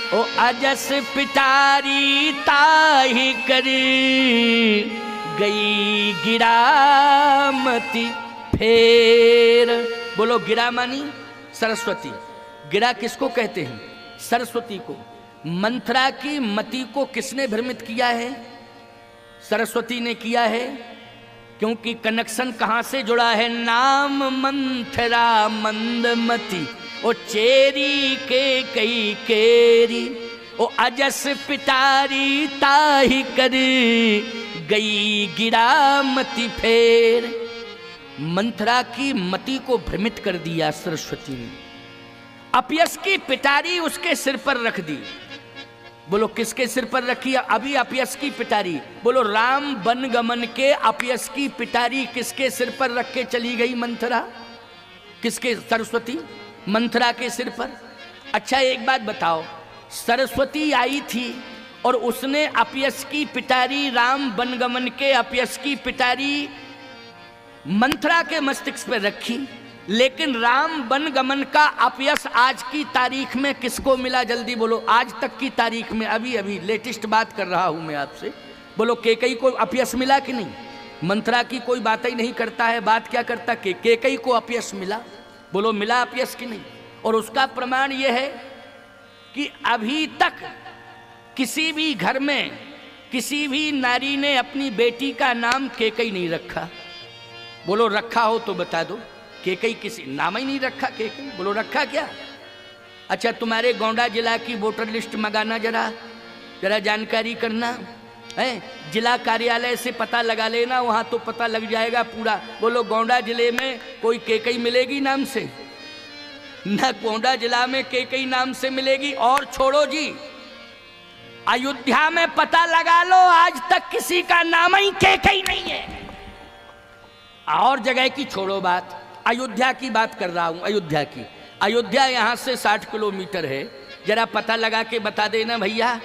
ओ अजस पिटारी ताही कर गई गिरामती फेर। बोलो गिरा मानी सरस्वती। गिरा किसको कहते हैं? सरस्वती को। मंथरा की मति को किसने भ्रमित किया है? सरस्वती ने किया है, क्योंकि कनेक्शन कहां से जुड़ा है? नाम मंथरा मंदमती ओ चेरी के कई केरी ओ अजस पिटारी ताही कर गई गिरामती फेर। मंथरा की मति को भ्रमित कर दिया सरस्वती ने। अपयस की पिटारी उसके सिर पर रख दी। बोलो किसके सिर पर रखी? अभी अपयस की पिटारी। बोलो राम वन गमन के अपयस की पिटारी किसके सिर पर रख के चली गई मंथरा? किसके? सरस्वती। मंथरा के सिर पर। अच्छा एक बात बताओ, सरस्वती आई थी और उसने अपयस की पिटारी, राम वनगमन के अपयस की पिटारी मंथरा के मस्तिष्क पर रखी, लेकिन राम वनगमन का अपयस आज की तारीख में किसको मिला? जल्दी बोलो। आज तक की तारीख में, अभी अभी लेटेस्ट बात कर रहा हूं मैं आपसे। बोलो कैकई को अपयस मिला कि नहीं? मंथरा की कोई बात ही नहीं करता है। बात क्या करता? कैकई को अपयस मिला। बोलो मिला अपयस कि नहीं? और उसका प्रमाण यह है कि अभी तक किसी भी घर में किसी भी नारी ने अपनी बेटी का नाम कैकई नहीं रखा। बोलो रखा हो तो बता दो। कैकई किसी नाम ही नहीं रखा। कैकई बोलो रखा क्या? अच्छा तुम्हारे गोंडा जिला की वोटर लिस्ट मंगाना, जरा जानकारी करना है। जिला कार्यालय से पता लगा लेना, वहां तो पता लग जाएगा पूरा। बोलो गोंडा जिले में कोई कैकई मिलेगी नाम से? ना गोंडा जिला में कैकई नाम से मिलेगी। और छोड़ो जी, अयोध्या में पता लगा लो, आज तक किसी का नाम ही कैकई नहीं है। और जगह की छोड़ो बात, अयोध्या की बात कर रहा हूं। अयोध्या की। अयोध्या यहां से 60 किलोमीटर है। जरा पता लगा के बता देना भैया।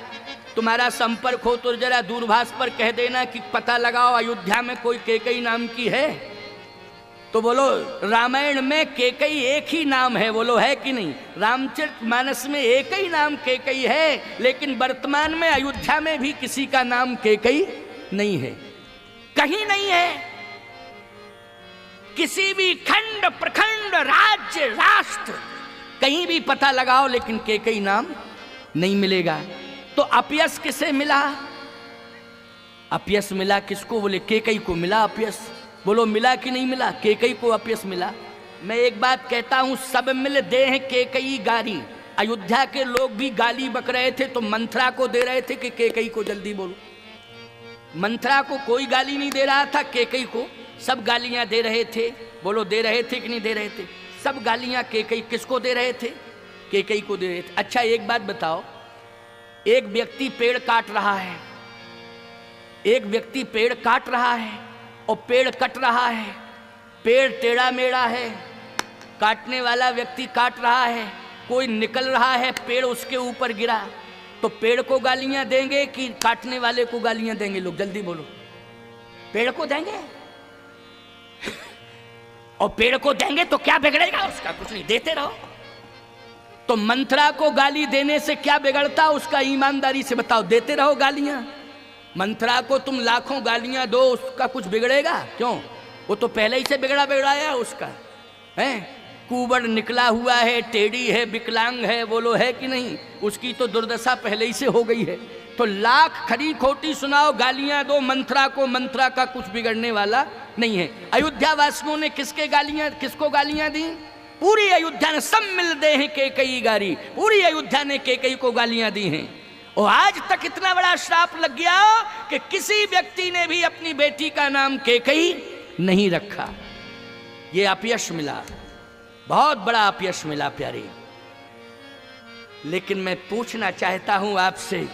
तुम्हारा संपर्क हो तो जरा दूरभाष पर कह देना कि पता लगाओ अयोध्या में कोई कैकई नाम की है। तो बोलो रामायण में कैकई एक ही नाम है। बोलो है कि नहीं? रामचरितमानस में एक ही नाम कैकई है, लेकिन वर्तमान में अयोध्या में भी किसी का नाम कैकई नहीं है। कहीं नहीं है। किसी भी खंड, प्रखंड, राज्य, राष्ट्र कहीं भी पता लगाओ, लेकिन कैकई नाम नहीं मिलेगा। तो अपयस किसे मिला? अपयस मिला किसको? बोले कैकई को मिला अपयस। बोलो मिला कि नहीं मिला? कैकई को अपयस मिला। मैं एक बात कहता हूं, सब मिल दे हैं कैकई गारी। अयोध्या के लोग भी गाली बक रहे थे तो मंथरा को दे रहे थे कि कैकई को जल्दी बोलो। मंथरा को कोई गाली नहीं दे रहा था, कैकई को सब गालियां दे रहे थे। बोलो दे रहे थे कि नहीं दे रहे थे? सब गालियां कैकई किसको दे रहे थे? कैकई को दे रहे थे। अच्छा एक बात बताओ, एक व्यक्ति पेड़ काट रहा है, एक व्यक्ति पेड़ काट रहा है और पेड़ कट रहा है। पेड़ टेढ़ा मेढ़ा है, काटने वाला व्यक्ति काट रहा है, कोई निकल रहा है, पेड़ उसके ऊपर गिरा, तो पेड़ को गालियां देंगे कि काटने वाले को गालियां देंगे? लोग जल्दी बोलो। पेड़ को देंगे। और पेड़ को देंगे तो क्या बिगड़ेगा उसका? कुछ नहीं, देते रहो। तो मंथरा को गाली देने से क्या बिगड़ता उसका? ईमानदारी से बताओ। देते रहो गालियां। मंथरा को तुम लाखों गालियां दो, उसका कुछ बिगड़ेगा? क्यों? वो तो पहले ही से बिगड़ाया उसका है। कुबड़ निकला हुआ है, टेढ़ी है, विकलांग है। बोलो है कि नहीं? उसकी तो दुर्दशा पहले ही से हो गई है। तो लाख खरी खोटी सुनाओ, गालियां दो मंथरा को, मंथरा का कुछ बिगड़ने वाला नहीं है। अयोध्या वासियों ने किसको गालियां दी? पूरी अयोध्या ने। सब मिल दे हैं कैकई गारी। पूरी अयोध्या ने कैकई को गालियां दी हैं। और आज तक इतना बड़ा श्राप लग गया कि किसी व्यक्ति ने भी अपनी बेटी का नाम कैकई नहीं रखा। ये अपयश मिला, बहुत बड़ा अपयश मिला प्यारे। लेकिन मैं पूछना चाहता हूं आपसे,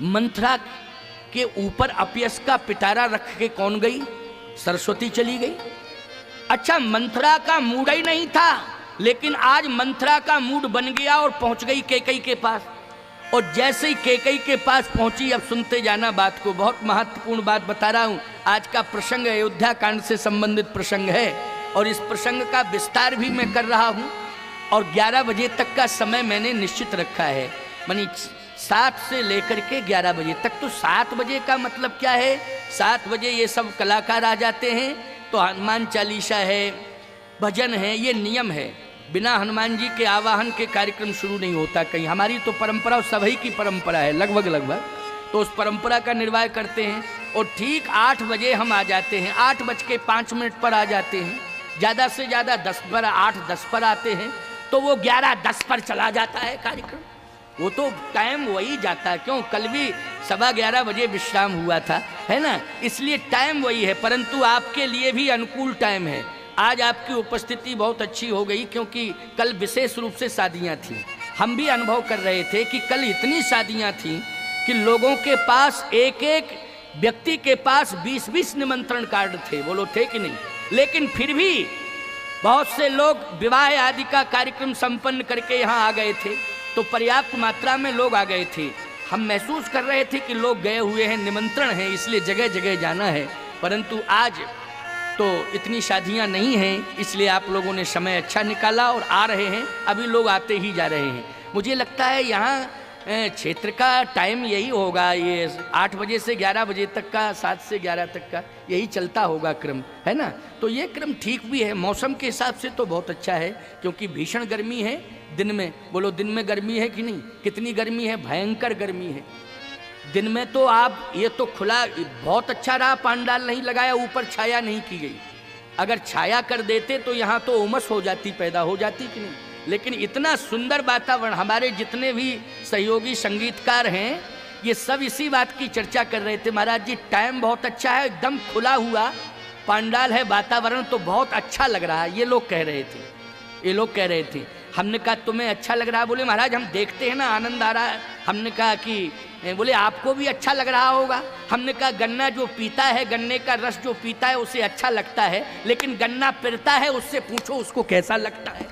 मंथरा के ऊपर अपयश का पिटारा रख के कौन गई? सरस्वती चली गई। अच्छा मंथरा का मूड ही नहीं था, लेकिन आज मंथरा का मूड बन गया और पहुंच गई कैकई के पास। और जैसे ही कैकई के पास पहुंची, अब सुनते जाना बात को, बहुत महत्वपूर्ण बात बता रहा हूं। आज का प्रसंग अयोध्या कांड से संबंधित प्रसंग है और इस प्रसंग का विस्तार भी मैं कर रहा हूं। और 11 बजे तक का समय मैंने निश्चित रखा है। मानी 7 से लेकर के 11 बजे तक। तो 7 बजे का मतलब क्या है, 7 बजे ये सब कलाकार आ जाते हैं, तो हनुमान चालीसा है, भजन है, ये नियम है। बिना हनुमान जी के आवाहन के कार्यक्रम शुरू नहीं होता कहीं। हमारी तो परंपरा और सभी की परंपरा है लगभग, तो उस परंपरा का निर्वाह करते हैं। और ठीक 8 बजे हम आ जाते हैं, 8:05 पर आ जाते हैं, ज़्यादा से ज़्यादा 10 पर, 8:10 पर आते हैं, तो वो 11:10 पर चला जाता है कार्यक्रम। वो तो टाइम वही जाता है, क्यों, कल भी 11:15 बजे विश्राम हुआ था, है ना, इसलिए टाइम वही है। परंतु आपके लिए भी अनुकूल टाइम है। आज आपकी उपस्थिति बहुत अच्छी हो गई, क्योंकि कल विशेष रूप से शादियां थीं। हम भी अनुभव कर रहे थे कि कल इतनी शादियां थीं कि लोगों के पास एक व्यक्ति के पास 20-20 निमंत्रण कार्ड थे, बोलो थे कि नहीं। लेकिन फिर भी बहुत से लोग विवाह आदि का कार्यक्रम संपन्न करके यहाँ आ गए थे, तो पर्याप्त मात्रा में लोग आ गए थे। हम महसूस कर रहे थे कि लोग गए हुए हैं, निमंत्रण है, इसलिए जगह जगह जाना है। परंतु आज तो इतनी शादियां नहीं हैं, इसलिए आप लोगों ने समय अच्छा निकाला और आ रहे हैं। अभी लोग आते ही जा रहे हैं। मुझे लगता है यहाँ क्षेत्र का टाइम यही होगा, ये 8 बजे से 11 बजे तक का, 7 से 11 तक का यही चलता होगा क्रम, है ना। तो ये क्रम ठीक भी है, मौसम के हिसाब से तो बहुत अच्छा है, क्योंकि भीषण गर्मी है दिन में। बोलो दिन में गर्मी है कि नहीं, कितनी गर्मी है, भयंकर गर्मी है दिन में। तो आप ये तो खुला, बहुत अच्छा रहा, पांडाल नहीं लगाया, ऊपर छाया नहीं की गई। अगर छाया कर देते तो यहाँ तो उमस हो जाती, पैदा हो जाती कि नहीं। लेकिन इतना सुंदर वातावरण, हमारे जितने भी सहयोगी संगीतकार हैं ये सब इसी बात की चर्चा कर रहे थे, महाराज जी टाइम बहुत अच्छा है, एकदम खुला हुआ पांडाल है, वातावरण तो बहुत अच्छा लग रहा है। ये लोग कह रहे थे, हमने कहा तुम्हें अच्छा लग रहा है, बोले महाराज हम देखते हैं ना, आनंद आ रहा है। हमने कहा कि, बोले आपको भी अच्छा लग रहा होगा। हमने कहा गन्ना जो पीता है, गन्ने का रस जो पीता है उसे अच्छा लगता है, लेकिन गन्ना पेरता है उससे पूछो उसको कैसा लगता है।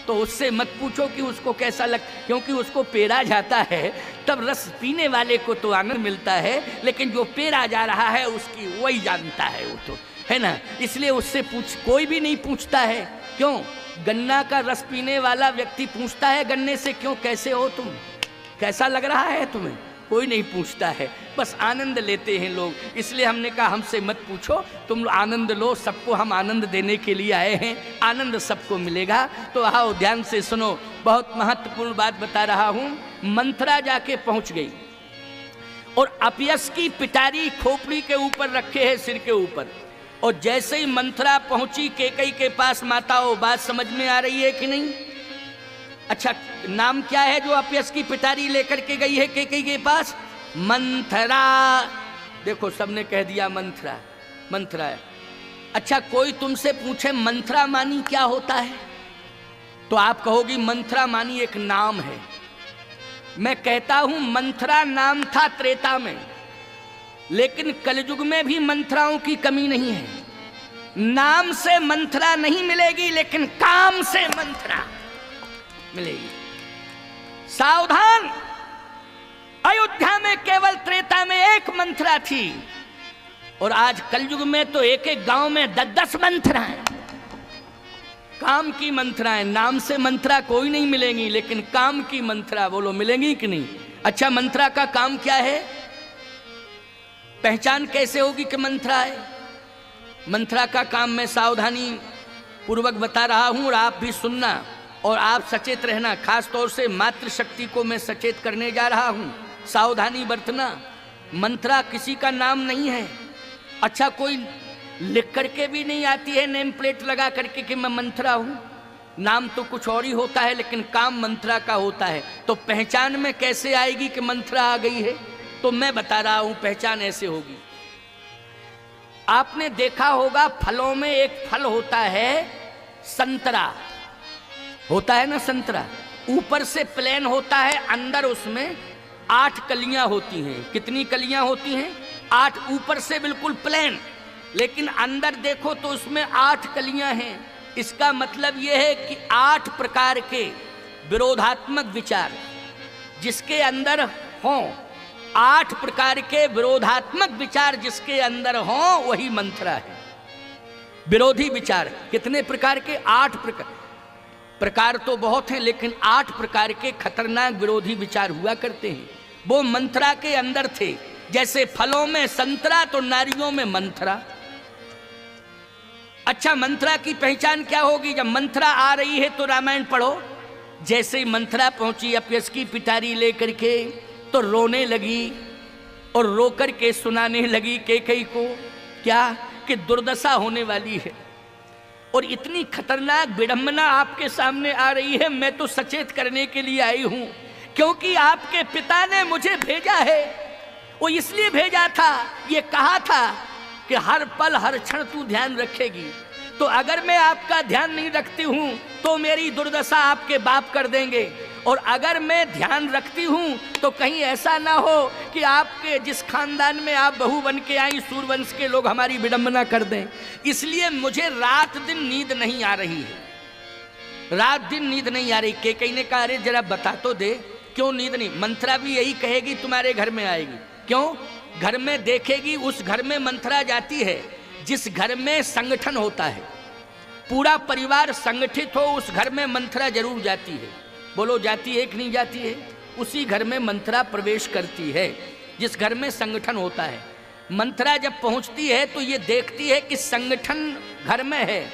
तो उससे मत पूछो कि उसको कैसा क्योंकि उसको पेरा जाता है, तब रस पीने वाले को तो आनंद मिलता है, लेकिन जो पेरा जा रहा है उसकी वही जानता है, वो तो है ना। इसलिए उससे कोई भी नहीं पूछता है। क्यों, गन्ना का रस पीने वाला व्यक्ति पूछता है गन्ने से, क्यों कैसे हो तुम, कैसा लग रहा है तुम्हें, कोई नहीं पूछता है, बस आनंद लेते हैं लोग। इसलिए हमने कहा हमसे मत पूछो, तुम आनंद लो, सबको हम आनंद देने के लिए आए हैं, आनंद सबको मिलेगा। तो आओ ध्यान से सुनो, बहुत महत्वपूर्ण बात बता रहा हूं। मंथरा जाके पहुंच गई और अपयस की पिटारी खोपड़ी के ऊपर रखे है, सिर के ऊपर। और जैसे ही मंथरा पहुंची कैकेयी के पास, माताओं बात समझ में आ रही है कि नहीं। अच्छा, नाम क्या है जो अपयस की पिटारी लेकर के गई है कैकेयी के पास, मंथरा। देखो सबने कह दिया मंथरा, मंथरा है। अच्छा, कोई तुमसे पूछे मंथरा मानी क्या होता है, तो आप कहोगी मंथरा मानी एक नाम है। मैं कहता हूं मंथरा नाम था त्रेता में, लेकिन कलयुग में भी मंथराओं की कमी नहीं है। नाम से मंथरा नहीं मिलेगी, लेकिन काम से मंथरा मिलेगी। सावधान, अयोध्या में केवल त्रेता में एक मंथरा थी, और आज कलयुग में तो एक एक गांव में 10-10 मंथराएं, काम की मंथराएं। नाम से मंथरा कोई नहीं मिलेंगी, लेकिन काम की मंथरा बोलो मिलेंगी कि नहीं। अच्छा, मंथरा का काम क्या है, पहचान कैसे होगी कि मंथरा है। मंथरा का काम मैं सावधानी पूर्वक बता रहा हूं, और आप भी सुनना और आप सचेत रहना। खास तौर से मातृशक्ति को मैं सचेत करने जा रहा हूं, सावधानी बरतना। मंथरा किसी का नाम नहीं है। अच्छा, कोई लिख करके भी नहीं आती है नेम प्लेट लगा करके कि मैं मंथरा हूं। नाम तो कुछ और ही होता है, लेकिन काम मंथरा का होता है। तो पहचान में कैसे आएगी कि मंथरा आ गई है, तो मैं बता रहा हूं पहचान ऐसे होगी। आपने देखा होगा फलों में एक फल होता है संतरा, होता है ना संतरा, ऊपर से प्लेन होता है, अंदर उसमें 8 कलियां होती हैं। कितनी कलियां होती हैं, 8। ऊपर से बिल्कुल प्लेन, लेकिन अंदर देखो तो उसमें 8 कलियां हैं। इसका मतलब यह है कि 8 प्रकार के विरोधात्मक विचार जिसके अंदर हों, 8 प्रकार के विरोधात्मक विचार जिसके अंदर हों, वही मंथरा है। विरोधी विचार कितने प्रकार के, 8 प्रकार। प्रकार तो बहुत हैं, लेकिन 8 प्रकार के खतरनाक विरोधी विचार हुआ करते हैं। वो मंथरा के अंदर थे। जैसे फलों में संतरा तो नारियों में मंथरा। अच्छा, मंथरा की पहचान क्या होगी? जब मंथरा आ रही है तो रामायण पढ़ो। जैसे ही मंथरा पहुंची अपयश की पिटारी लेकर के तो रोने लगी और रोकर के सुनाने लगी कैकेयी को क्या कि दुर्दशा होने वाली है और इतनी खतरनाक विडंबना आपके सामने आ रही है। मैं तो सचेत करने के लिए आई हूं, क्योंकि आपके पिता ने मुझे भेजा है। वो इसलिए भेजा था, ये कहा था कि हर पल हर क्षण तू ध्यान रखेगी। तो अगर मैं आपका ध्यान नहीं रखती हूं तो मेरी दुर्दशा आपके बाप कर देंगे, और अगर मैं ध्यान रखती हूं तो कहीं ऐसा ना हो कि आपके जिस खानदान में आप बहू बन के आई सूर्यवंश के लोग हमारी विडंबना कर दें। इसलिए मुझे रात दिन नींद नहीं आ रही है, रात दिन नींद नहीं आ रही। कैकेयी ने कहा, अरे जरा बता तो दे क्यों नींद नहीं? मंथरा भी यही कहेगी तुम्हारे घर में आएगी। क्यों? घर में देखेगी, उस घर में मंथरा जाती है जिस घर में संगठन होता है, पूरा परिवार संगठित हो, उस घर में मंथरा जरूर जाती है। बोलो, जाती है कि नहीं जाती है? उसी घर में मंथरा प्रवेश करती है जिस घर में संगठन होता है। मंथरा जब पहुंचती है तो ये देखती है कि संगठन घर में है,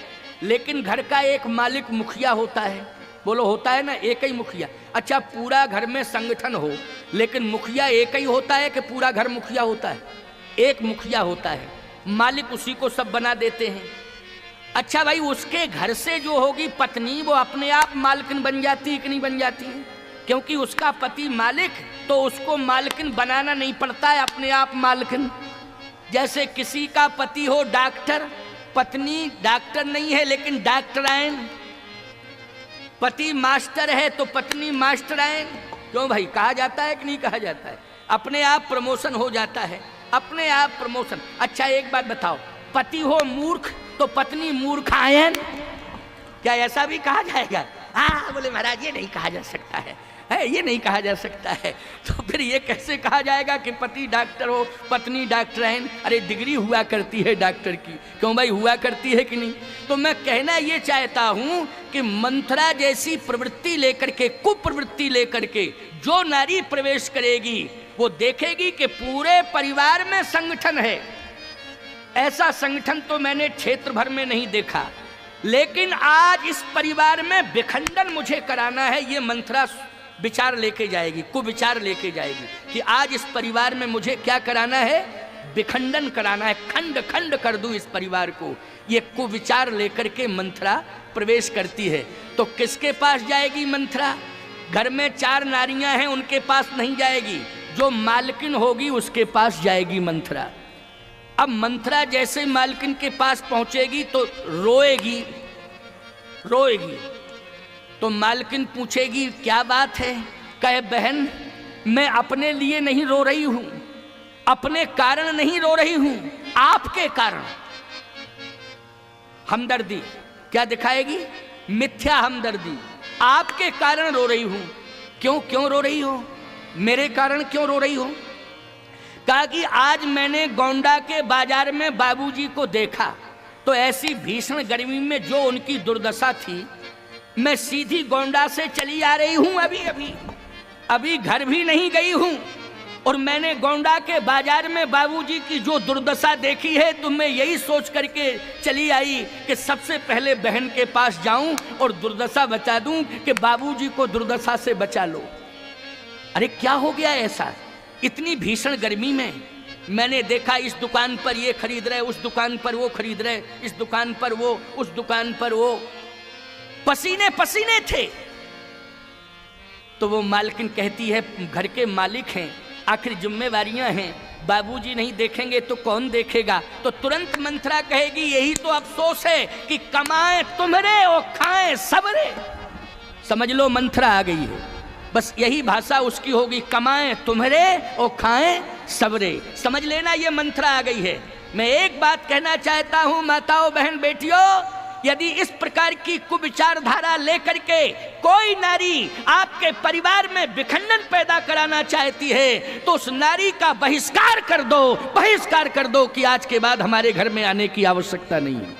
लेकिन घर का एक मालिक मुखिया होता है। बोलो, होता है ना, एक ही मुखिया। अच्छा, पूरा घर में संगठन हो लेकिन मुखिया एक ही होता है कि पूरा घर मुखिया होता है? एक मुखिया होता है, मालिक उसी को सब बना देते हैं। अच्छा भाई, उसके घर से जो होगी पत्नी, वो अपने आप मालकिन बन जाती है कि नहीं बन जाती है? क्योंकि उसका पति मालिक, तो उसको मालकिन बनाना नहीं पड़ता है, अपने आप मालकिन। जैसे किसी का पति हो डॉक्टर, पत्नी डॉक्टर नहीं है लेकिन डॉक्टरायन। पति मास्टर है तो पत्नी मास्टरायन। क्यों भाई, कहा जाता है कि नहीं कहा जाता है? अपने आप प्रमोशन हो जाता है, अपने आप प्रमोशन। अच्छा, एक बात बताओ, पति हो मूर्ख तो पत्नी मूर्खायन, क्या ऐसा भी कहा जाएगा? हाँ, बोले महाराज ये नहीं कहा जा सकता है, ये नहीं कहा जा सकता है। तो फिर ये कैसे कहा जाएगा कि पति डॉक्टर हो पत्नी डॉक्टरायन? अरे डिग्री हुआ करती है डॉक्टर की। क्यों भाई, हुआ करती है कि नहीं? तो मैं कहना ये चाहता हूं कि मंथरा जैसी प्रवृत्ति लेकर के, कुप्रवृत्ति लेकर के जो नारी प्रवेश करेगी, वो देखेगी कि पूरे परिवार में संगठन है। ऐसा संगठन तो मैंने क्षेत्र भर में नहीं देखा, लेकिन आज इस परिवार में विखंडन मुझे कराना है। ये मंथरा विचार लेके जाएगी, कुविचार लेके जाएगी कि आज इस परिवार में मुझे क्या कराना है? विखंडन कराना है, खंड खंड कर दूं इस परिवार को। ये कुविचार लेकर के मंथरा प्रवेश करती है। तो किसके पास जाएगी मंथरा? घर में 4 नारियां हैं, उनके पास नहीं जाएगी, जो मालकिन होगी उसके पास जाएगी मंथरा। अब मंथरा जैसे मालकिन के पास पहुंचेगी तो रोएगी, रोएगी। तो मालकिन पूछेगी क्या बात है? कहे, बहन मैं अपने लिए नहीं रो रही हूं, अपने कारण नहीं रो रही हूं, आपके कारण। हमदर्दी क्या दिखाएगी? मिथ्या हमदर्दी। आपके कारण रो रही हूं। क्यों क्यों रो रही हो? मेरे कारण क्यों रो रही हो? कहा कि आज मैंने गोंडा के बाजार में बाबूजी को देखा तो ऐसी भीषण गर्मी में जो उनकी दुर्दशा थी, मैं सीधी गोंडा से चली आ रही हूं, अभी घर भी नहीं गई हूं, और मैंने गोंडा के बाजार में बाबूजी की जो दुर्दशा देखी है तो मैं यही सोच करके चली आई कि सबसे पहले बहन के पास जाऊं और दुर्दशा बचा दूं कि बाबूजी को दुर्दशा से बचा लो। अरे क्या हो गया ऐसा? इतनी भीषण गर्मी में मैंने देखा इस दुकान पर ये खरीद रहे, उस दुकान पर वो खरीद रहे, इस दुकान पर वो, उस दुकान पर वो, पसीने पसीने थे। तो वो मालकिन कहती है, घर के मालिक हैं, आखिर जिम्मेवारियां हैं, बाबूजी नहीं देखेंगे तो कौन देखेगा? तो तुरंत मंथरा कहेगी, यही तो अफसोस है कि कमाए तुम्हारे और खाएं सबरे। समझ लो मंथरा आ गई है, बस यही भाषा उसकी होगी, कमाएं तुम्हारे और खाएं सबरे। समझ लेना ये मंथरा आ गई है। मैं एक बात कहना चाहता हूं माताओं, बहन, बेटियों, यदि इस प्रकार की कुविचारधारा लेकर के कोई नारी आपके परिवार में विखंडन पैदा कराना चाहती है तो उस नारी का बहिष्कार कर दो कि आज के बाद हमारे घर में आने की आवश्यकता नहीं है।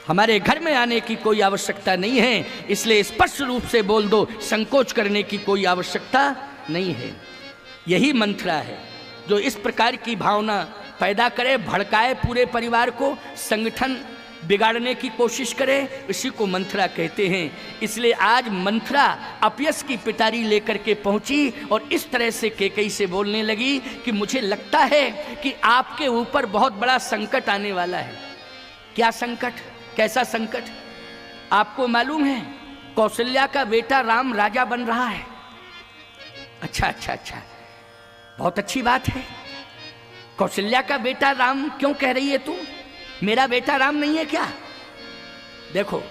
हमारे घर में आने की कोई आवश्यकता नहीं है, इसलिए स्पष्ट रूप से बोल दो, संकोच करने की कोई आवश्यकता नहीं है। यही मंत्रा है जो इस प्रकार की भावना पैदा करे, भड़काए पूरे परिवार को, संगठन बिगाड़ने की कोशिश करे, इसी को मंत्रा कहते हैं। इसलिए आज मंत्रा अपयश की पिटारी लेकर के पहुंची और इस तरह से कैकेयी से बोलने लगी कि मुझे लगता है कि आपके ऊपर बहुत बड़ा संकट आने वाला है। क्या संकट? कैसा संकट? आपको मालूम है कौशल्या का बेटा राम राजा बन रहा है। अच्छा अच्छा अच्छा, बहुत अच्छी बात है। कौशल्या का बेटा राम क्यों कह रही है तू? मेरा बेटा राम नहीं है क्या? देखो,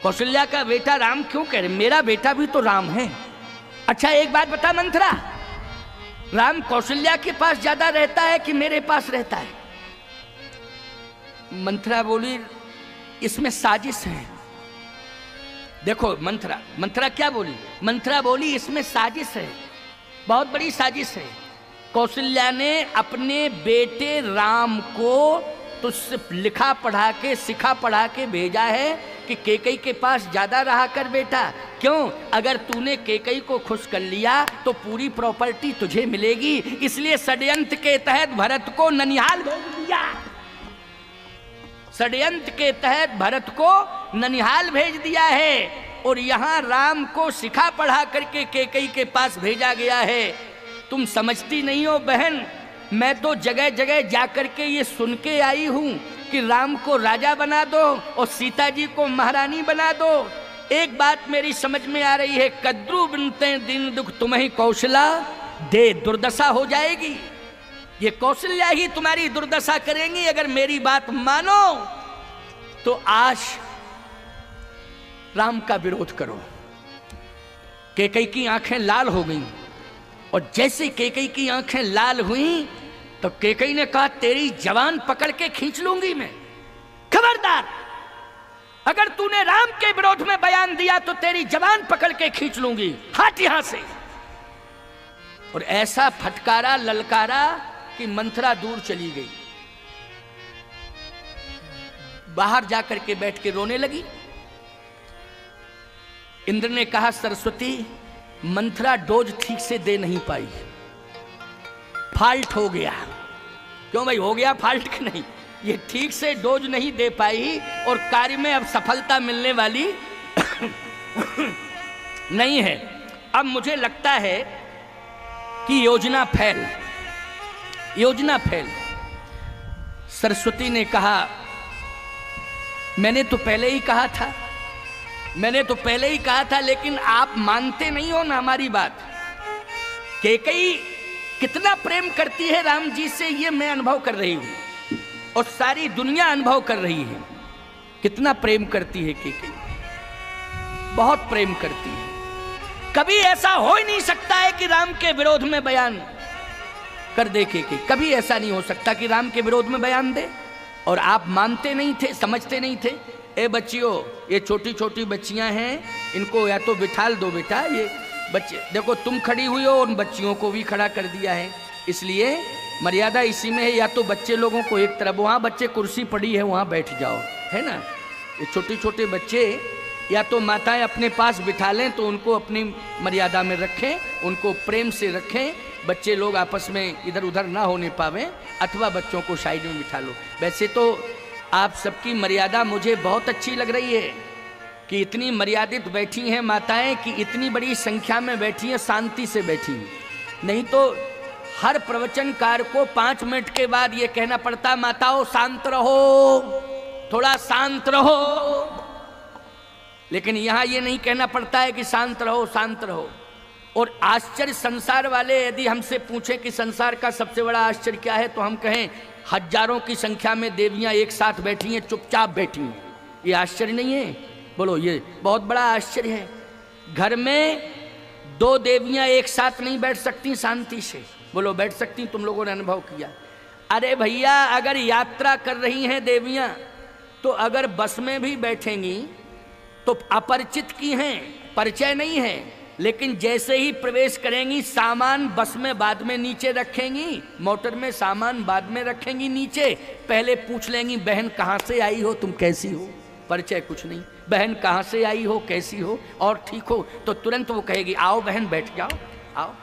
कौशल्या का बेटा राम क्यों कह रहे? मेरा बेटा भी तो राम है। अच्छा एक बात बता मंत्रा, राम कौशल्या के पास ज्यादा रहता है कि मेरे पास रहता है? मंत्रा बोली इसमें साजिश है। देखो मंत्रा क्या बोली? मंत्रा बोली इसमें साजिश है, बहुत बड़ी साजिश है। कौशल्या ने अपने बेटे राम को तुझसे लिखा पढ़ा के, सिखा पढ़ा के भेजा है कि कैकेयी के पास ज्यादा रहा कर बेटा। क्यों? अगर तूने कैकेयी को खुश कर लिया तो पूरी प्रॉपर्टी तुझे मिलेगी, इसलिए षड्यंत्र के तहत भरत को ननिहाल भेज दिया। षड्यंत्र के तहत भरत को ननिहाल भेज दिया है और यहाँ राम को सिखा पढ़ा करके कैकेयी के पास भेजा गया है। तुम समझती नहीं हो बहन, मैं तो जगह जगह जाकर के ये सुन के आई हूं कि राम को राजा बना दो और सीता जी को महारानी बना दो। एक बात मेरी समझ में आ रही है, कद्रू बिनते दिन दुख तुम्हें कौशला दे, दुर्दशा हो जाएगी। ये कौशल्या ही तुम्हारी दुर्दशा करेंगी अगर मेरी बात मानो तो आज राम का विरोध करो। कैकेयी की आंखें लाल हो गईं और जैसे कैकेयी की आंखें लाल हुई तो कैकेयी ने कहा तेरी जवान पकड़ के खींच लूंगी मैं। खबरदार, अगर तूने राम के विरोध में बयान दिया तो तेरी जवान पकड़ के खींच लूंगी, हट यहां से। और ऐसा फटकारा ललकारा कि मंत्रा दूर चली गई, बाहर जाकर के बैठ के रोने लगी। इंद्र ने कहा सरस्वती मंत्रा डोज ठीक से दे नहीं पाई, फाल्ट हो गया। क्यों भाई हो गया फाल्ट कि नहीं? ये ठीक से डोज नहीं दे पाई और कार्य में अब सफलता मिलने वाली नहीं है। अब मुझे लगता है कि योजना फेल। सरस्वती ने कहा मैंने तो पहले ही कहा था, लेकिन आप मानते नहीं हो ना हमारी बात। कैकेयी कितना प्रेम करती है राम जी से ये मैं अनुभव कर रही हूं और सारी दुनिया अनुभव कर रही है। कितना प्रेम करती है कैकेयी, बहुत प्रेम करती है। कभी ऐसा हो ही नहीं सकता है कि राम के विरोध में बयान कर दे कैकेयी, कभी ऐसा नहीं हो सकता कि राम के विरोध में बयान दे। और आप मानते नहीं थे, समझते नहीं थे। ए बच्चियों, ये छोटी छोटी बच्चियां हैं, इनको या तो बिठाल दो बेटा। ये बच्चे देखो, तुम खड़ी हुई हो, उन बच्चियों को भी खड़ा कर दिया है। इसलिए मर्यादा इसी में है, या तो बच्चे लोगों को एक तरफ, वहाँ बच्चे कुर्सी पड़ी है वहाँ बैठ जाओ, है ना। ये छोटे छोटे बच्चे या तो माताएं अपने पास बिठा लें तो उनको अपनी मर्यादा में रखें, उनको प्रेम से रखें, बच्चे लोग आपस में इधर उधर ना होने पावें, अथवा बच्चों को साइड में बिठा लो। वैसे तो आप सबकी मर्यादा मुझे बहुत अच्छी लग रही है कि इतनी मर्यादित बैठी हैं माताएं, कि इतनी बड़ी संख्या में बैठी हैं, शांति से बैठी हैं। नहीं तो हर प्रवचनकार को 5 मिनट के बाद ये कहना पड़ता, माताओं शांत रहो, थोड़ा शांत रहो। लेकिन यहाँ ये नहीं कहना पड़ता है कि शांत रहो, शांत रहो। और आश्चर्य संसार वाले यदि हमसे पूछें कि संसार का सबसे बड़ा आश्चर्य क्या है, तो हम कहें हजारों की संख्या में देवियां एक साथ बैठी हैं, चुपचाप बैठी हैं। ये आश्चर्य नहीं है? बोलो, ये बहुत बड़ा आश्चर्य है। घर में 2 देवियां एक साथ नहीं बैठ सकती शांति से। बोलो, बैठ सकती? तुम लोगों ने अनुभव किया? अरे भैया, अगर यात्रा कर रही हैं देवियां तो अगर बस में भी बैठेंगी तो अपरिचित की हैं, परिचय नहीं है, लेकिन जैसे ही प्रवेश करेंगी सामान बस में बाद में नीचे रखेंगी, मोटर में सामान बाद में रखेंगी नीचे, पहले पूछ लेंगी बहन कहाँ से आई हो, तुम कैसी हो। परिचय कुछ नहीं। बहन कहाँ से आई हो, कैसी हो और ठीक हो, तो तुरंत वो कहेगी आओ बहन बैठ जाओ, आओ।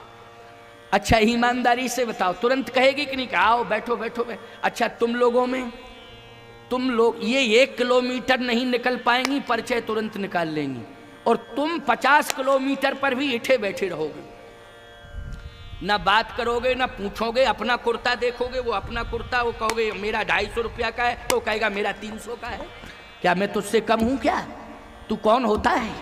अच्छा ईमानदारी से बताओ, तुरंत कहेगी कि नहीं, आओ बैठो बैठो। अच्छा तुम लोगों में, तुम लोग ये 1 किलोमीटर नहीं निकल पाएंगी, परिचय तुरंत निकाल लेंगी, और तुम 50 किलोमीटर पर भी इठे बैठे रहोगे, ना बात करोगे ना पूछोगे। अपना कुर्ता देखोगे, वो अपना कुर्ता, वो कहोगे मेरा 250 रुपया का है, तो कहेगा मेरा 300 का है। क्या मैं तुझसे कम हूं क्या? तू कौन होता है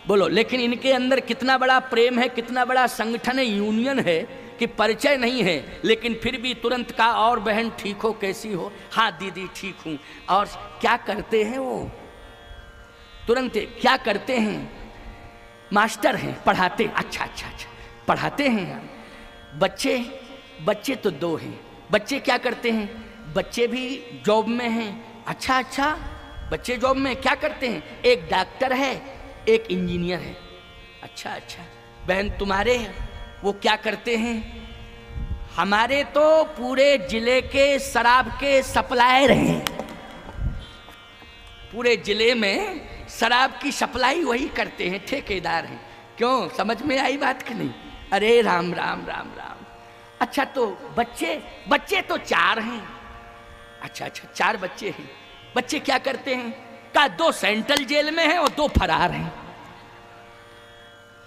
बोलो। लेकिन इनके अंदर कितना बड़ा प्रेम है, कितना बड़ा संगठन है, यूनियन है कि परिचय नहीं है, लेकिन फिर भी तुरंत कहा और बहन ठीक हो, कैसी हो? हाँ दीदी ठीक हूं। और क्या करते हैं वो? तुरंत क्या करते हैं? मास्टर हैं, पढ़ाते। अच्छा अच्छा अच्छा पढ़ाते हैं। बच्चे तो 2 हैं। बच्चे क्या करते हैं? बच्चे भी जॉब में हैं। अच्छा अच्छा बच्चे जॉब में क्या करते हैं? एक डॉक्टर है, एक इंजीनियर है। अच्छा अच्छा बहन तुम्हारे वो क्या करते हैं? हमारे तो पूरे जिले के शराब के सप्लायर हैं। पूरे जिले में शराब की सप्लाई वही करते हैं, ठेकेदार हैं। क्यों, समझ में आई बात कि नहीं? अरे राम राम राम राम। अच्छा तो बच्चे तो 4 हैं। अच्छा अच्छा 4 बच्चे हैं। बच्चे क्या करते हैं? का 2 सेंट्रल जेल में हैं और 2 फरार हैं।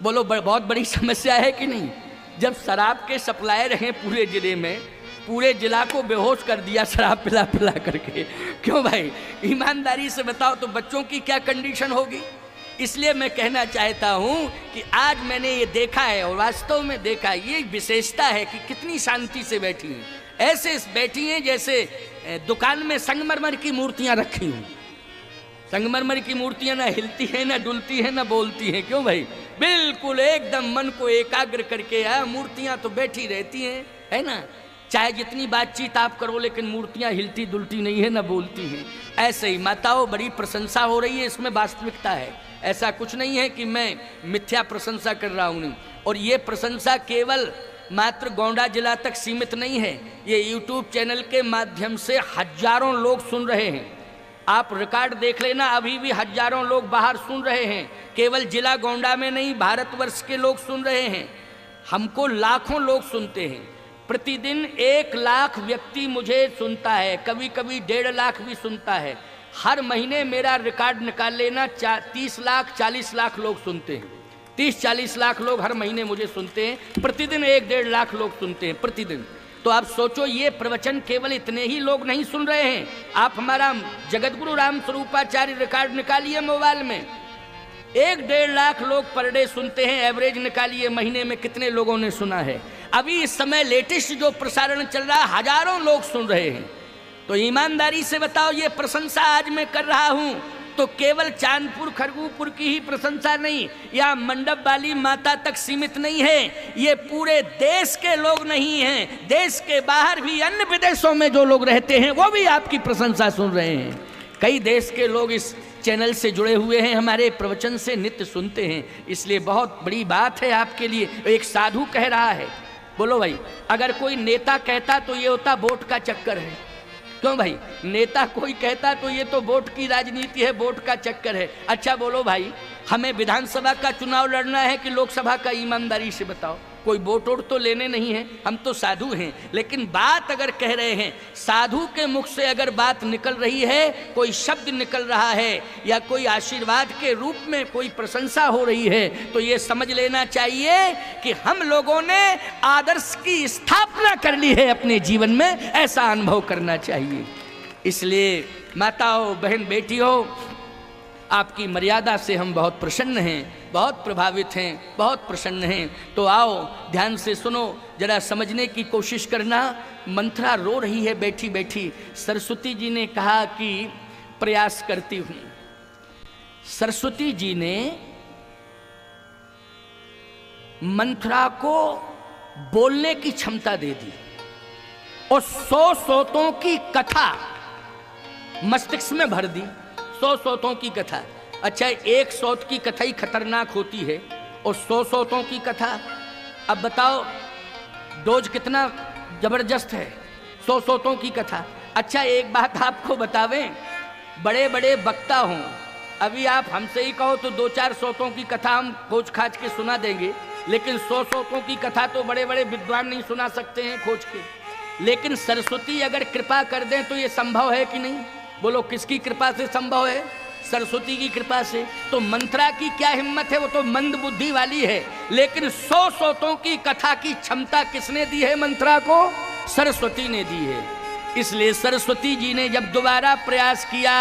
बोलो बहुत बड़ी समस्या है कि नहीं? जब शराब के सप्लायर हैं पूरे जिले में, पूरे जिला को बेहोश कर दिया शराब पिला पिला करके। क्यों भाई, ईमानदारी से बताओ तो बच्चों की क्या कंडीशन होगी? इसलिए मैं कहना चाहता हूं कि आज मैंने ये देखा है और वास्तव में देखा, ये विशेषता है कि कितनी शांति से बैठी हैं। ऐसे बैठी हैं जैसे दुकान में संगमरमर की मूर्तियां रखी हूं। संगमरमर की मूर्तियां ना हिलती हैं, ना डुलती हैं, ना बोलती हैं। क्यों भाई, बिल्कुल एकदम मन को एकाग्र करके मूर्तियां तो बैठी रहती हैं, है ना। चाहे जितनी बातचीत आप करो, लेकिन मूर्तियां हिलती डुलती नहीं है, ना बोलती हैं। ऐसे ही माताओं, बड़ी प्रशंसा हो रही है, इसमें वास्तविकता है। ऐसा कुछ नहीं है कि मैं मिथ्या प्रशंसा कर रहा हूँ। और ये प्रशंसा केवल मात्र गोंडा जिला तक सीमित नहीं है, ये यूट्यूब चैनल के माध्यम से हजारों लोग सुन रहे हैं। आप रिकॉर्ड देख लेना, अभी भी हजारों लोग बाहर सुन रहे हैं। केवल जिला गोंडा में नहीं, भारतवर्ष के लोग सुन रहे हैं। हमको लाखों लोग सुनते हैं। प्रतिदिन 1 लाख व्यक्ति मुझे सुनता है, कभी कभी 1.5 लाख भी सुनता है। हर महीने मेरा रिकॉर्ड निकाल लेना, 30 लाख 40 लाख लोग सुनते हैं। 30-40 लाख लोग हर महीने मुझे सुनते हैं। प्रतिदिन 1-1.5 लाख लोग सुनते हैं प्रतिदिन। तो आप सोचो, ये प्रवचन केवल इतने ही लोग नहीं सुन रहे हैं। आप हमारा जगतगुरु राम स्वरूपाचार्य रिकॉर्ड निकालिए मोबाइल में, 1-1.5 लाख लोग पर डे सुनते हैं। एवरेज निकालिए महीने में कितने लोगों ने सुना है। अभी इस समय लेटेस्ट जो प्रसारण चल रहा है, हजारों लोग सुन रहे हैं। तो ईमानदारी से बताओ, ये प्रशंसा आज मैं कर रहा हूं तो केवल चांदपुर खरगूपुर की ही प्रशंसा नहीं, या मंडप वाली माता तक सीमित नहीं है। ये पूरे देश के लोग नहीं हैं, देश के बाहर भी अन्य विदेशों में जो लोग रहते हैं वो भी आपकी प्रशंसा सुन रहे हैं। कई देश के लोग इस चैनल से जुड़े हुए हैं, हमारे प्रवचन से नित्य सुनते हैं। इसलिए बहुत बड़ी बात है आपके लिए। एक साधु कह रहा है, बोलो भाई, अगर कोई नेता कहता तो ये होता वोट का चक्कर है। क्यों भाई, नेता कोई कहता तो ये तो वोट की राजनीति है, वोट का चक्कर है। अच्छा बोलो भाई, हमें विधानसभा का चुनाव लड़ना है कि लोकसभा का? ईमानदारी से बताओ, कोई वोट वोट तो लेने नहीं है, हम तो साधु हैं। लेकिन बात अगर कह रहे हैं, साधु के मुख से अगर बात निकल रही है, कोई शब्द निकल रहा है या कोई आशीर्वाद के रूप में कोई प्रशंसा हो रही है, तो ये समझ लेना चाहिए कि हम लोगों ने आदर्श की स्थापना कर ली है अपने जीवन में। ऐसा अनुभव करना चाहिए। इसलिए माताओं, बहन, बेटियों, आपकी मर्यादा से हम बहुत प्रसन्न हैं, बहुत प्रभावित हैं, बहुत प्रसन्न हैं। तो आओ ध्यान से सुनो, जरा समझने की कोशिश करना। मंथरा रो रही है बैठी बैठी। सरस्वती जी ने कहा कि प्रयास करती हूँ। सरस्वती जी ने मंथरा को बोलने की क्षमता दे दी और 100 सोतों की कथा मस्तिष्क में भर दी। 100 सोतों की कथा। अच्छा, 1 सोत की कथा ही खतरनाक होती है और 100 सोतों की कथा, अब बताओ डोज कितना जबरदस्त है। 100 सोतों की कथा। अच्छा, एक बात आपको बतावें, बड़े बड़े वक्ता हों। अभी आप हमसे ही कहो तो 2-4 सोतों की कथा हम खोज खाज के सुना देंगे, लेकिन 100 सोतों की कथा तो बड़े बड़े विद्वान नहीं सुना सकते हैं खोज के। लेकिन सरस्वती अगर कृपा कर दें तो ये संभव है कि नहीं? बोलो, किसकी कृपा से संभव है? सरस्वती की कृपा से। तो मंत्रा की क्या हिम्मत है, वो तो मंद बुद्धि वाली है, लेकिन 100 सोतों की कथा की क्षमता किसने दी है मंत्रा को? सरस्वती ने दी है। इसलिए सरस्वती जी ने जब दोबारा प्रयास किया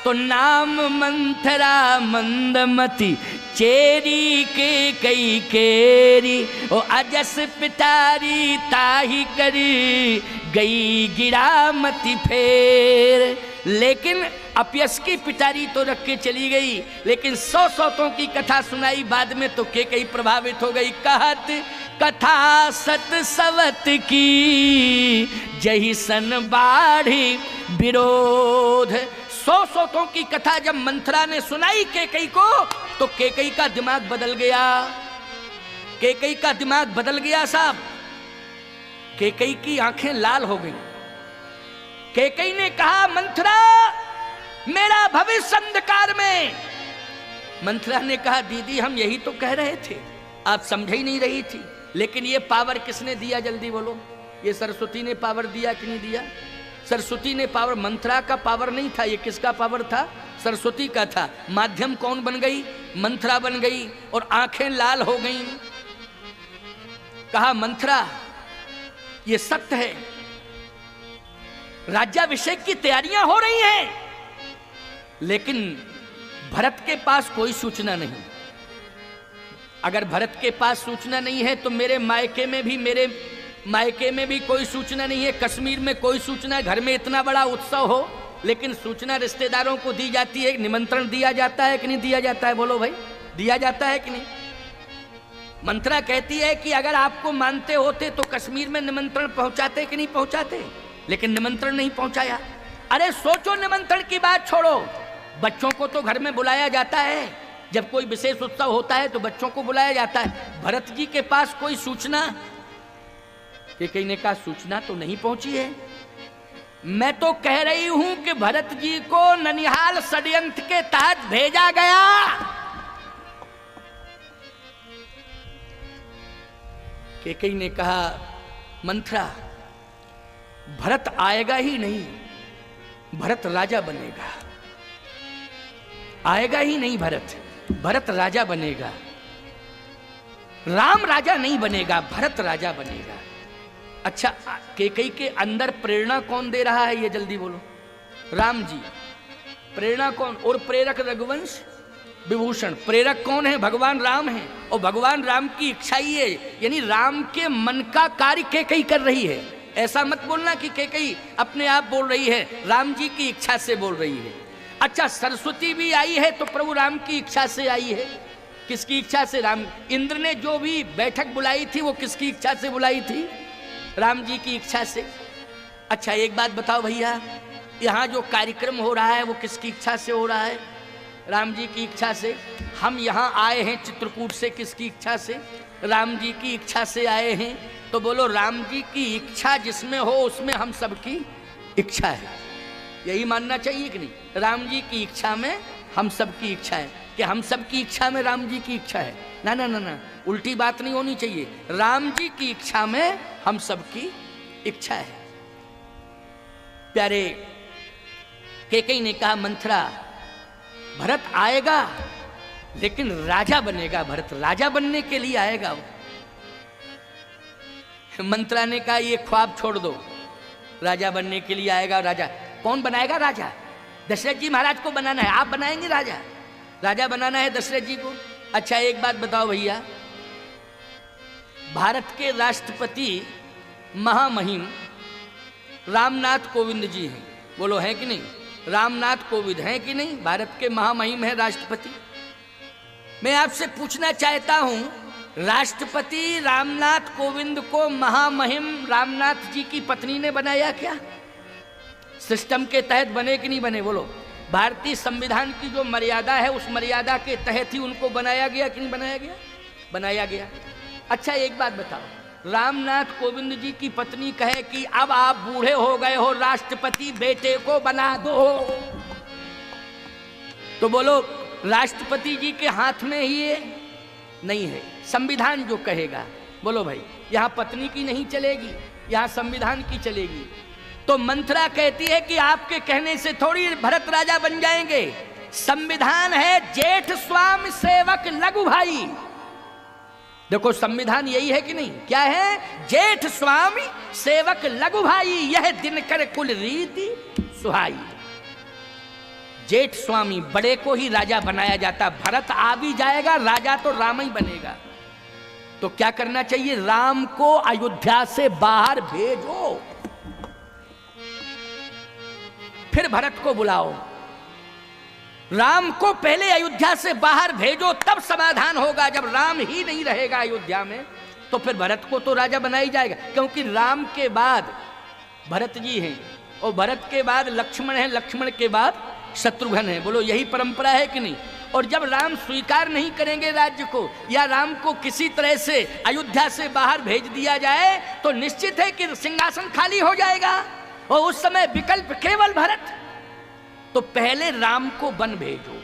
तो नाम मंथरा मंदमती चेरी के कई केरी ओ अजस पिटारी ताही करी गई गिरामती फेर। लेकिन अपयश की पिटारी तो रख के चली गई, लेकिन 100 सोतों की कथा सुनाई बाद में तो के कई प्रभावित हो गई। कहत कथा सत सवत की जही सन बाढ़ी विरोध। 100 सोतों की कथा जब मंथरा ने सुनाई केकई को तो केकई का दिमाग बदल गया। केकई का दिमाग बदल गया साहब। केकई की आंखें लाल हो गई। केकई ने कहा, मंथरा मेरा भविष्य अंधकार में। मंथरा ने कहा, दीदी हम यही तो कह रहे थे, आप समझ ही नहीं रही थी। लेकिन ये पावर किसने दिया, जल्दी बोलो? ये सरस्वती ने पावर दिया कि नहीं दिया? सरस्वती ने पावर। मंथरा का पावर नहीं था, ये किसका पावर था? सरस्वती का था। माध्यम कौन बन गई? मंथरा बन गई और आंखें लाल हो गईं। कहा, मंथरा ये सत्य है, राज्याभिषेक की तैयारियां हो रही हैं, लेकिन भरत के पास कोई सूचना नहीं। अगर भरत के पास सूचना नहीं है तो मेरे मायके में भी कोई सूचना नहीं है, कश्मीर में कोई सूचना है। घर में इतना बड़ा उत्सव हो लेकिन सूचना रिश्तेदारों को दी जाती है, निमंत्रण दिया जाता है कि नहीं दिया जाता है? बोलो भाई, दिया जाता है कि नहीं? मंथरा कहती है कि अगर आपको मानते होते तो कश्मीर में निमंत्रण पहुंचाते कि नहीं पहुंचाते? लेकिन निमंत्रण नहीं पहुंचाया। अरे सोचो, निमंत्रण की बात छोड़ो, बच्चों को तो घर में बुलाया जाता है, जब कोई विशेष उत्सव होता है तो बच्चों को बुलाया जाता है। भरत जी के पास कोई सूचना? केकई ने कहा, सूचना तो नहीं पहुंची है। मैं तो कह रही हूं कि भरत जी को ननिहाल षड्यंत्र के तहत भेजा गया। केकई ने कहा, मंथरा भरत आएगा ही नहीं, भरत राजा बनेगा। आएगा ही नहीं भरत, भरत राजा बनेगा। राम राजा नहीं बनेगा, भरत राजा बनेगा। अच्छा, केकई के अंदर प्रेरणा कौन दे रहा है, ये जल्दी बोलो? राम जी। प्रेरणा कौन? और प्रेरक रघुवंश विभूषण। प्रेरक कौन है? भगवान राम है। और भगवान राम की इच्छा ही है, यानी राम के मन का कार्य केकई कर रही है। ऐसा मत बोलना कि केकई अपने आप बोल रही है, राम जी की इच्छा से बोल रही है। अच्छा, सरस्वती भी आई है तो प्रभु राम की इच्छा से आई है। किसकी इच्छा से? राम। इंद्र ने जो भी बैठक बुलाई थी वो किसकी इच्छा से बुलाई थी? राम जी की इच्छा से। अच्छा, एक बात बताओ भैया, यहाँ जो कार्यक्रम हो रहा है वो किसकी इच्छा से हो रहा है? राम जी की इच्छा से। हम यहाँ आए हैं चित्रकूट से, किसकी इच्छा से? राम जी की इच्छा से आए हैं। तो बोलो, राम जी की इच्छा जिसमें हो उसमें हम सबकी इच्छा है। यही मानना चाहिए कि नहीं? राम जी की इच्छा में हम सबकी इच्छा है। कि हम सबकी इच्छा में राम जी की इच्छा है? ना ना ना ना, उल्टी बात नहीं होनी चाहिए। राम जी की इच्छा में हम सबकी इच्छा है। प्यारे, केकई ने कहा, मंथरा भरत आएगा लेकिन राजा बनेगा। भरत राजा बनने के लिए आएगा वो। मंथरा ने कहा, ये ख्वाब छोड़ दो, राजा बनने के लिए आएगा। राजा कौन बनाएगा? राजा दशरथ जी महाराज को बनाना है। आप बनाएंगे राजा? राजा बनाना है दशरथ जी को। अच्छा, एक बात बताओ भैया, भारत के राष्ट्रपति महामहिम रामनाथ कोविंद जी हैं। बोलो, है कि नहीं? रामनाथ कोविंद हैं कि नहीं? भारत के महामहिम है राष्ट्रपति। मैं आपसे पूछना चाहता हूं, राष्ट्रपति रामनाथ कोविंद को महामहिम रामनाथ जी की पत्नी ने बनाया क्या? सिस्टम के तहत बने कि नहीं बने? बोलो। भारतीय संविधान की जो मर्यादा है उस मर्यादा के तहत ही उनको बनाया गया कि नहीं बनाया गया? बनाया गया। अच्छा, एक बात बताओ, रामनाथ कोविंद जी की पत्नी कहे कि अब आप बूढ़े हो गए हो, राष्ट्रपति बेटे को बना दो, तो बोलो राष्ट्रपति जी के हाथ में ही ये नहीं है, संविधान जो कहेगा। बोलो भाई, यहां पत्नी की नहीं चलेगी, यहां संविधान की चलेगी। तो मंथरा कहती है कि आपके कहने से थोड़ी भरत राजा बन जाएंगे, संविधान है जेठ स्वामी सेवक लघु भाई। देखो संविधान यही है कि नहीं, क्या है? जेठ स्वामी सेवक लघु भाई, यह दिनकर कुल रीति सुहाई। जेठ स्वामी बड़े को ही राजा बनाया जाता, भरत आ भी जाएगा, राजा तो राम ही बनेगा। तो क्या करना चाहिए? राम को अयोध्या से बाहर भेजो, फिर भरत को बुलाओ। राम को पहले अयोध्या से बाहर भेजो, तब समाधान होगा। जब राम ही नहीं रहेगा अयोध्या में, तो फिर भरत को तो राजा बनाया ही जाएगा, क्योंकि राम के बाद भरत जी हैं, और भरत के बाद लक्ष्मण है, लक्ष्मण के बाद शत्रुघ्न है। बोलो यही परंपरा है कि नहीं? और जब राम स्वीकार नहीं करेंगे राज्य को, या राम को किसी तरह से अयोध्या से बाहर भेज दिया जाए, तो निश्चित है कि सिंहासन खाली हो जाएगा, और उस समय विकल्प केवल भरत। तो पहले राम को वन भेजो,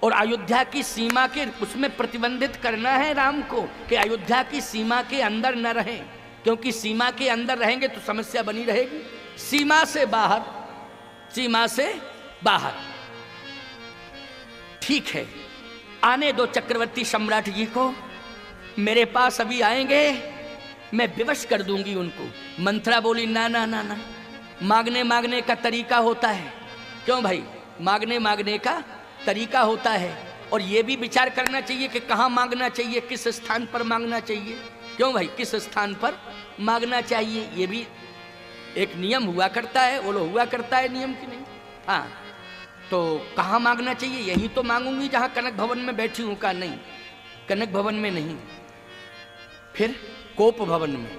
और अयोध्या की सीमा के उसमें प्रतिबंधित करना है राम को कि अयोध्या की सीमा के अंदर न रहें, क्योंकि सीमा के अंदर रहेंगे तो समस्या बनी रहेगी। सीमा से बाहर, सीमा से बाहर। ठीक है, आने दो चक्रवर्ती सम्राट जी को, मेरे पास अभी आएंगे, मैं विवश कर दूंगी उनको। मंथरा बोली ना ना ना ना, मांगने मांगने का तरीका होता है। क्यों भाई? मांगने मांगने का तरीका होता है, और ये भी विचार करना चाहिए कि कहाँ मांगना चाहिए, किस स्थान पर मांगना चाहिए। क्यों भाई? किस स्थान पर मांगना चाहिए, ये भी एक नियम हुआ करता है। वो हुआ करता है नियम की नहीं? हाँ, तो कहाँ मांगना चाहिए? यही तो मांगूंगी जहाँ कनक भवन में बैठी हूँ। का नहीं, कनक भवन में नहीं, फिर कोप भवन में।